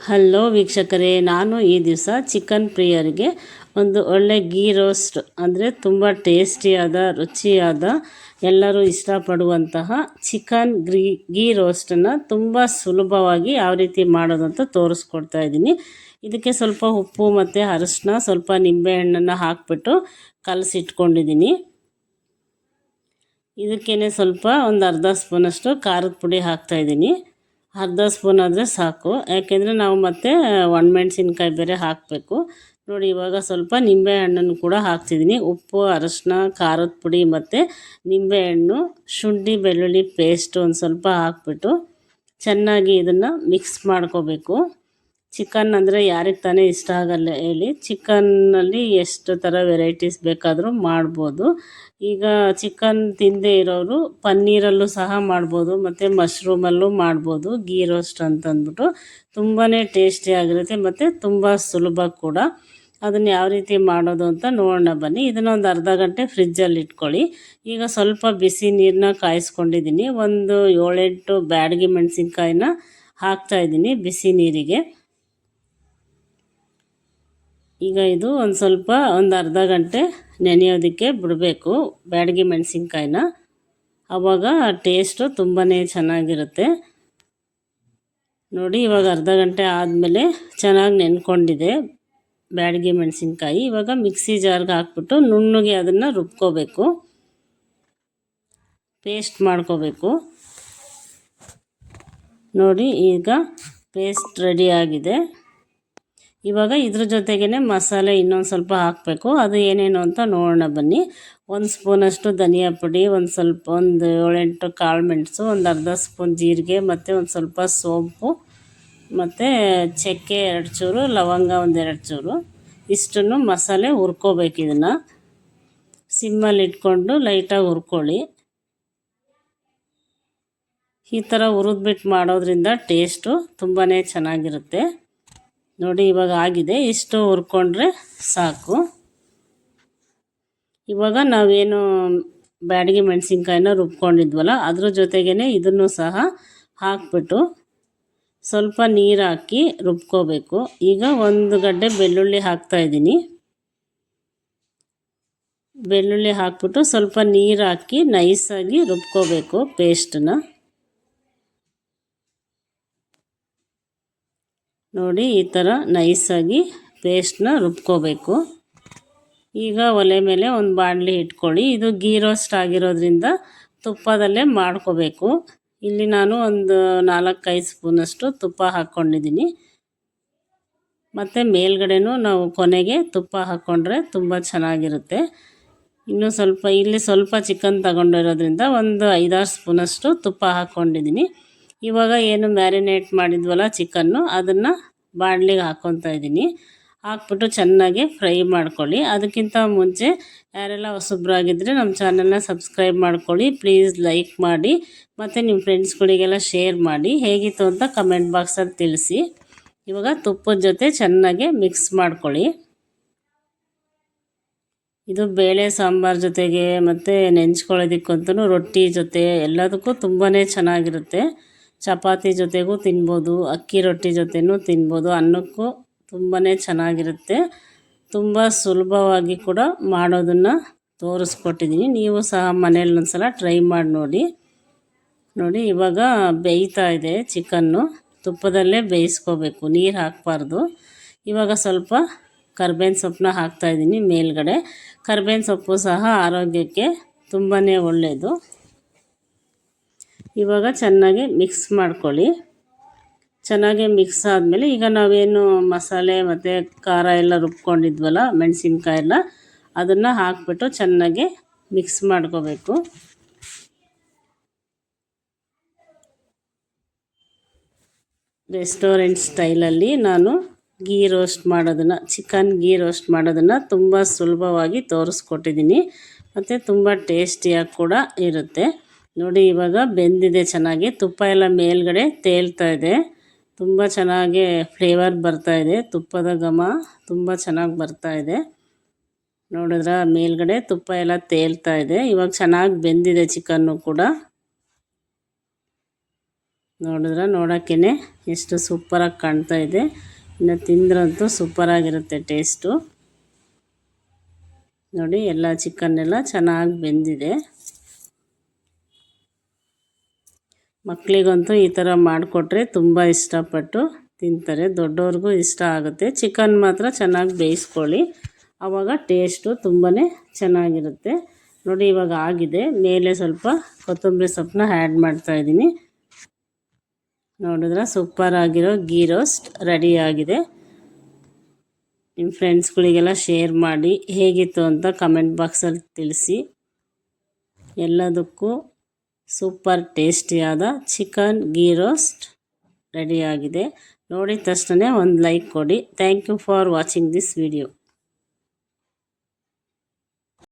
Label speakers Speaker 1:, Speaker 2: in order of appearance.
Speaker 1: Hello ವೀಕ್ಷಕರೇ, ನಾನು ಈ ದಿವಸ ಚಿಕನ್ ಪ್ರಿಯರಿಗೆ ಒಂದು ಒಳ್ಳೆ ಗೀ ರೋಸ್ಟ್ ಅಂದರೆ ತುಂಬ ಟೇಸ್ಟಿಯಾದ ರುಚಿಯಾದ ಎಲ್ಲರೂ ಇಷ್ಟಪಡುವಂತಹ ಚಿಕನ್ ಗೀ ರೋಸ್ಟನ್ನು ತುಂಬ ಸುಲಭವಾಗಿ ಯಾವ ರೀತಿ ಮಾಡೋದು ಅಂತ ತೋರಿಸ್ಕೊಡ್ತಾ ಇದ್ದೀನಿ. ಇದಕ್ಕೆ ಸ್ವಲ್ಪ ಉಪ್ಪು ಮತ್ತು ಅರಿಶಿನ, ಸ್ವಲ್ಪ ನಿಂಬೆಹಣ್ಣನ್ನು ಹಾಕಿಬಿಟ್ಟು ಕಲಸಿಟ್ಕೊಂಡಿದ್ದೀನಿ. ಇದಕ್ಕೇ ಸ್ವಲ್ಪ ಒಂದು ಅರ್ಧ ಸ್ಪೂನಷ್ಟು ಖಾರದ ಪುಡಿ ಹಾಕ್ತಾಯಿದ್ದೀನಿ. ಅರ್ಧ ಸ್ಪೂನ್ ಆದರೆ ಸಾಕು, ಯಾಕೆಂದರೆ ನಾವು ಮತ್ತೆ ಒಣಮೆಣ್ಸಿನ್ಕಾಯಿ ಬೇರೆ ಹಾಕಬೇಕು. ನೋಡಿ, ಇವಾಗ ಸ್ವಲ್ಪ ನಿಂಬೆಹಣ್ಣನ್ನು ಕೂಡ ಹಾಕ್ತಿದ್ದೀನಿ. ಉಪ್ಪು, ಅರಿಶಿನ, ಖಾರದ ಪುಡಿ ಮತ್ತು ನಿಂಬೆಹಣ್ಣು, ಶುಂಠಿ ಬೆಳ್ಳುಳ್ಳಿ ಪೇಸ್ಟು ಒಂದು ಸ್ವಲ್ಪ ಹಾಕ್ಬಿಟ್ಟು ಚೆನ್ನಾಗಿ ಇದನ್ನು ಮಿಕ್ಸ್ ಮಾಡ್ಕೋಬೇಕು. ಚಿಕನ್ ಅಂದರೆ ಯಾರಿಗೆ ತಾನೇ ಇಷ್ಟ ಆಗಲ್ಲ ಹೇಳಿ. ಚಿಕನ್ನಲ್ಲಿ ಎಷ್ಟು ಥರ ವೆರೈಟೀಸ್ ಬೇಕಾದರೂ ಮಾಡ್ಬೋದು. ಈಗ ಚಿಕನ್ ತಿನ್ನದೇ ಇರೋರು ಪನ್ನೀರಲ್ಲೂ ಸಹ ಮಾಡ್ಬೋದು ಮತ್ತು ಮಶ್ರೂಮಲ್ಲೂ ಮಾಡ್ಬೋದು. ಗೀ ರೋಸ್ಟ್ ಅಂತಂದ್ಬಿಟ್ಟು ತುಂಬಾ ಟೇಸ್ಟಿಯಾಗಿರುತ್ತೆ ಮತ್ತು ತುಂಬ ಸುಲಭ ಕೂಡ. ಅದನ್ನು ಯಾವ ರೀತಿ ಮಾಡೋದು ಅಂತ ನೋಡೋಣ ಬನ್ನಿ. ಇದನ್ನು ಒಂದು ಅರ್ಧ ಗಂಟೆ ಫ್ರಿಜ್ಜಲ್ಲಿ ಇಟ್ಕೊಳ್ಳಿ. ಈಗ ಸ್ವಲ್ಪ ಬಿಸಿ ನೀರನ್ನ ಕಾಯಿಸ್ಕೊಂಡಿದ್ದೀನಿ. ಒಂದು 7-8 ಬ್ಯಾಡಗಿ ಮೆಣಸಿನ್ಕಾಯಿನ ಹಾಕ್ತಾಯಿದ್ದೀನಿ ಬಿಸಿ ನೀರಿಗೆ. ಈಗ ಇದು ಒಂದು ಅರ್ಧ ಗಂಟೆ ನೆನೆಯೋದಕ್ಕೆ ಬಿಡಬೇಕು ಬ್ಯಾಡಗಿ ಮೆಣಸಿನ್ಕಾಯಿನ. ಆವಾಗ ಟೇಸ್ಟು ತುಂಬಾ ಚೆನ್ನಾಗಿರುತ್ತೆ. ನೋಡಿ, ಇವಾಗ ಅರ್ಧ ಗಂಟೆ ಆದಮೇಲೆ ಚೆನ್ನಾಗಿ ನೆನ್ಕೊಂಡಿದೆ ಬ್ಯಾಡಗಿ ಮೆಣಸಿನ್ಕಾಯಿ. ಇವಾಗ ಮಿಕ್ಸಿ ಜಾರ್ಗೆ ಹಾಕ್ಬಿಟ್ಟು ನುಣ್ಣಗೆ ಅದನ್ನು ರುಬ್ಕೋಬೇಕು, ಪೇಸ್ಟ್ ಮಾಡ್ಕೋಬೇಕು. ನೋಡಿ, ಈಗ ಪೇಸ್ಟ್ ರೆಡಿ ಆಗಿದೆ. ಇವಾಗ ಇದ್ರ ಜೊತೆಗೇ ಮಸಾಲೆ ಇನ್ನೊಂದು ಸ್ವಲ್ಪ ಹಾಕಬೇಕು. ಅದು ಏನೇನು ಅಂತ ನೋಡೋಣ ಬನ್ನಿ. 1 ಸ್ಪೂನಷ್ಟು ಧನಿಯಾ ಪುಡಿ, ಒಂದು 7-8 ಕಾಳು ಮೆಣಸು, ಒಂದು ಅರ್ಧ ಸ್ಪೂನ್ ಜೀರಿಗೆ ಮತ್ತು ಒಂದು ಸ್ವಲ್ಪ ಸೋಂಪು ಮತ್ತು ಚಕ್ಕೆ 2 ಚೂರು, ಲವಂಗ 1-2 ಚೂರು. ಇಷ್ಟನ್ನು ಮಸಾಲೆ ಹುರ್ಕೋಬೇಕು. ಇದನ್ನು ಸಿಮ್ಮಲ್ಲಿ ಇಟ್ಕೊಂಡು ಲೈಟಾಗಿ ಹುರ್ಕೊಳ್ಳಿ. ಈ ಥರ ಹುರಿದ್ಬಿಟ್ಟು ಮಾಡೋದ್ರಿಂದ ಟೇಸ್ಟು ತುಂಬಾ ಚೆನ್ನಾಗಿರುತ್ತೆ. ನೋಡಿ, ಇವಾಗ ಆಗಿದೆ. ಇಷ್ಟು ಹುರ್ಕೊಂಡ್ರೆ ಸಾಕು. ಇವಾಗ ನಾವೇನು ಬ್ಯಾಡಗಿ ಮೆಣಸಿನ್ಕಾಯಿನ ರುಬ್ಕೊಂಡಿದ್ವಲ್ಲ ಅದ್ರ ಜೊತೆಗೇ ಇದನ್ನು ಸಹ ಹಾಕ್ಬಿಟ್ಟು ಸ್ವಲ್ಪ ನೀರು ಹಾಕಿ ರುಬ್ಕೋಬೇಕು. ಈಗ 1 ಗಡ್ಡೆ ಬೆಳ್ಳುಳ್ಳಿ ಹಾಕ್ತಾಯಿದ್ದೀನಿ. ಬೆಳ್ಳುಳ್ಳಿ ಹಾಕ್ಬಿಟ್ಟು ಸ್ವಲ್ಪ ನೀರು ಹಾಕಿ ನೈಸಾಗಿ ರುಬ್ಕೋಬೇಕು ಪೇಸ್ಟನ್ನ. ನೋಡಿ, ಈ ಥರ ನೈಸಾಗಿ ಪೇಸ್ಟನ್ನ ರುಬ್ಕೋಬೇಕು. ಈಗ ಒಲೆ ಮೇಲೆ ಒಂದು ಬಾಣಲಿ ಇಟ್ಕೊಳ್ಳಿ. ಇದು ಗೀ ರೋಸ್ಟ್ ಆಗಿರೋದ್ರಿಂದ ತುಪ್ಪದಲ್ಲೇ ಮಾಡ್ಕೋಬೇಕು. ಇಲ್ಲಿ ನಾನು ಒಂದು 4-5 ಸ್ಪೂನಷ್ಟು ತುಪ್ಪ ಹಾಕ್ಕೊಂಡಿದ್ದೀನಿ. ಮತ್ತು ಮೇಲ್ಗಡೆನೂ ನಾವು ಕೊನೆಗೆ ತುಪ್ಪ ಹಾಕ್ಕೊಂಡ್ರೆ ತುಂಬ ಚೆನ್ನಾಗಿರುತ್ತೆ. ಇನ್ನೂ ಇಲ್ಲಿ ಸ್ವಲ್ಪ ಚಿಕನ್ ತಗೊಂಡಿರೋದ್ರಿಂದ ಒಂದು 5-6 ಸ್ಪೂನಷ್ಟು ತುಪ್ಪ ಹಾಕ್ಕೊಂಡಿದ್ದೀನಿ. ಇವಾಗ ಏನು ಮ್ಯಾರಿನೇಟ್ ಮಾಡಿದ್ವಲ್ಲ ಚಿಕನ್ನು, ಅದನ್ನು ಬಾಣಲಿಗೆ ಹಾಕ್ಕೊತಾ ಇದ್ದೀನಿ. ಹಾಕ್ಬಿಟ್ಟು ಚೆನ್ನಾಗಿ ಫ್ರೈ ಮಾಡ್ಕೊಳ್ಳಿ. ಅದಕ್ಕಿಂತ ಮುಂಚೆ ಯಾರೆಲ್ಲ ಹೊಸಬ್ರಾಗಿದ್ದರೆ ನಮ್ಮ ಚಾನಲ್ನ ಸಬ್ಸ್ಕ್ರೈಬ್ ಮಾಡ್ಕೊಳ್ಳಿ. ಪ್ಲೀಸ್ ಲೈಕ್ ಮಾಡಿ ಮತ್ತು ನಿಮ್ಮ ಫ್ರೆಂಡ್ಸ್ಗಳಿಗೆಲ್ಲ ಶೇರ್ ಮಾಡಿ. ಹೇಗಿತ್ತು ಅಂತ ಕಮೆಂಟ್ ಬಾಕ್ಸಲ್ಲಿ ತಿಳಿಸಿ. ಇವಾಗ ತುಪ್ಪದ ಜೊತೆ ಚೆನ್ನಾಗಿ ಮಿಕ್ಸ್ ಮಾಡ್ಕೊಳ್ಳಿ. ಇದು ಬೇಳೆ ಸಾಂಬಾರು ಜೊತೆಗೆ ಮತ್ತು ನೆಂಚ್ಕೊಳ್ಳೋದಕ್ಕಂತೂ ರೊಟ್ಟಿ ಜೊತೆ ಎಲ್ಲದಕ್ಕೂ ತುಂಬಾ ಚೆನ್ನಾಗಿರುತ್ತೆ. ಚಪಾತಿ ಜೊತೆಗೂ ತಿನ್ಬೋದು, ಅಕ್ಕಿ ರೊಟ್ಟಿ ಜೊತೆನೂ ತಿನ್ಬೋದು, ಅನ್ನಕ್ಕೂ ತುಂಬಾ ಚೆನ್ನಾಗಿರುತ್ತೆ. ತುಂಬ ಸುಲಭವಾಗಿ ಕೂಡ ಮಾಡೋದನ್ನು ತೋರಿಸ್ಕೊಟ್ಟಿದ್ದೀನಿ. ನೀವು ಸಹ ಮನೇಲಿ ಒಂದ್ಸಲ ಟ್ರೈ ಮಾಡಿ ನೋಡಿ. ನೋಡಿ, ಇವಾಗ ಬೇಯ್ತಾ ಇದೆ ಚಿಕನ್ನು. ತುಪ್ಪದಲ್ಲೇ ಬೇಯಿಸ್ಕೋಬೇಕು, ನೀರು ಹಾಕಬಾರ್ದು. ಇವಾಗ ಸ್ವಲ್ಪ ಕರ್ಬೇವಿನ ಸೊಪ್ಪನ್ನ ಹಾಕ್ತಾಯಿದ್ದೀನಿ ಮೇಲ್ಗಡೆ. ಕರ್ಬೇವಿನ ಸೊಪ್ಪು ಸಹ ಆರೋಗ್ಯಕ್ಕೆ ತುಂಬಾ ಒಳ್ಳೆಯದು. ಇವಾಗ ಚೆನ್ನಾಗಿ ಮಿಕ್ಸ್ ಮಾಡ್ಕೊಳ್ಳಿ. ಚೆನ್ನಾಗಿ ಮಿಕ್ಸ್ ಆದಮೇಲೆ ಈಗ ನಾವೇನು ಮಸಾಲೆ ಮತ್ತು ಖಾರ ಎಲ್ಲ ರುಬ್ಕೊಂಡಿದ್ವಲ್ಲ ಮೆಣಸಿನ್ಕಾಯಿ ಎಲ್ಲ, ಅದನ್ನು ಹಾಕ್ಬಿಟ್ಟು ಚೆನ್ನಾಗಿ ಮಿಕ್ಸ್ ಮಾಡ್ಕೋಬೇಕು. ರೆಸ್ಟೋರೆಂಟ್ ಸ್ಟೈಲಲ್ಲಿ ನಾನು ಚಿಕನ್ ಗೀ ರೋಸ್ಟ್ ಮಾಡೋದನ್ನು ತುಂಬ ಸುಲಭವಾಗಿ ತೋರಿಸ್ಕೊಟ್ಟಿದ್ದೀನಿ ಮತ್ತು ತುಂಬ ಟೇಸ್ಟಿಯಾಗಿ ಕೂಡ ಇರುತ್ತೆ. ನೋಡಿ, ಇವಾಗ ಬೆಂದಿದೆ ಚೆನ್ನಾಗಿ. ತುಪ್ಪ ಎಲ್ಲ ಮೇಲ್ಗಡೆ ತೇಲ್ತಾ ಇದೆ. ತುಂಬ ಚೆನ್ನಾಗಿ ಫ್ಲೇವರ್ ಬರ್ತಾಯಿದೆ. ತುಪ್ಪದ ಘಮ ತುಂಬ ಚೆನ್ನಾಗಿ ಬರ್ತಾಯಿದೆ. ನೋಡಿದ್ರ ಮೇಲ್ಗಡೆ ತುಪ್ಪ ಎಲ್ಲ ತೇಲ್ತಾ ಇದೆ. ಇವಾಗ ಚೆನ್ನಾಗಿ ಬೆಂದಿದೆ ಚಿಕನ್ನು ಕೂಡ. ನೋಡಿದ್ರೆ ನೋಡೋಕ್ಕೇ ಎಷ್ಟು ಸೂಪರಾಗಿ ಕಾಣ್ತಾ ಇದೆ. ಇನ್ನು ತಿಂದ್ರಂತೂ ಸೂಪರಾಗಿರುತ್ತೆ ಟೇಸ್ಟು. ನೋಡಿ ಎಲ್ಲ ಚಿಕನ್ ಎಲ್ಲ ಚೆನ್ನಾಗಿ ಬೆಂದಿದೆ. ಮಕ್ಕಳಿಗಂತೂ ಈ ಥರ ಮಾಡಿಕೊಟ್ರೆ ತುಂಬ ಇಷ್ಟಪಟ್ಟು ತಿಂತಾರೆ. ದೊಡ್ಡವ್ರಿಗೂ ಇಷ್ಟ ಆಗುತ್ತೆ. ಚಿಕನ್ ಮಾತ್ರ ಚೆನ್ನಾಗಿ ಬೇಯಿಸ್ಕೊಳ್ಳಿ, ಆವಾಗ ಟೇಸ್ಟು ತುಂಬಾ ಚೆನ್ನಾಗಿರುತ್ತೆ. ನೋಡಿ ಇವಾಗ ಆಗಿದೆ. ಮೇಲೆ ಸ್ವಲ್ಪ ಕೊತ್ತಂಬರಿ ಸೊಪ್ಪನ್ನ ಆ್ಯಡ್ ಮಾಡ್ತಾಯಿದ್ದೀನಿ. ನೋಡಿದ್ರೆ ಸೂಪರಾಗಿರೋ ಗೀ ರೋಸ್ಟ್ ರೆಡಿಯಾಗಿದೆ. ನಿಮ್ಮ ಫ್ರೆಂಡ್ಸ್ಗಳಿಗೆಲ್ಲ ಶೇರ್ ಮಾಡಿ ಹೇಗಿತ್ತು ಅಂತ ಕಮೆಂಟ್ ಬಾಕ್ಸಲ್ಲಿ ತಿಳಿಸಿ. ಎಲ್ಲದಕ್ಕೂ ಸೂಪರ್ ಟೇಸ್ಟಿಯಾದ ಚಿಕನ್ ಗೀ ರೋಸ್ಟ್ ರೆಡಿಯಾಗಿದೆ. ನೋಡಿದ ತಕ್ಷಣ ಒಂದು ಲೈಕ್ ಕೊಡಿ. Thank you for watching this video.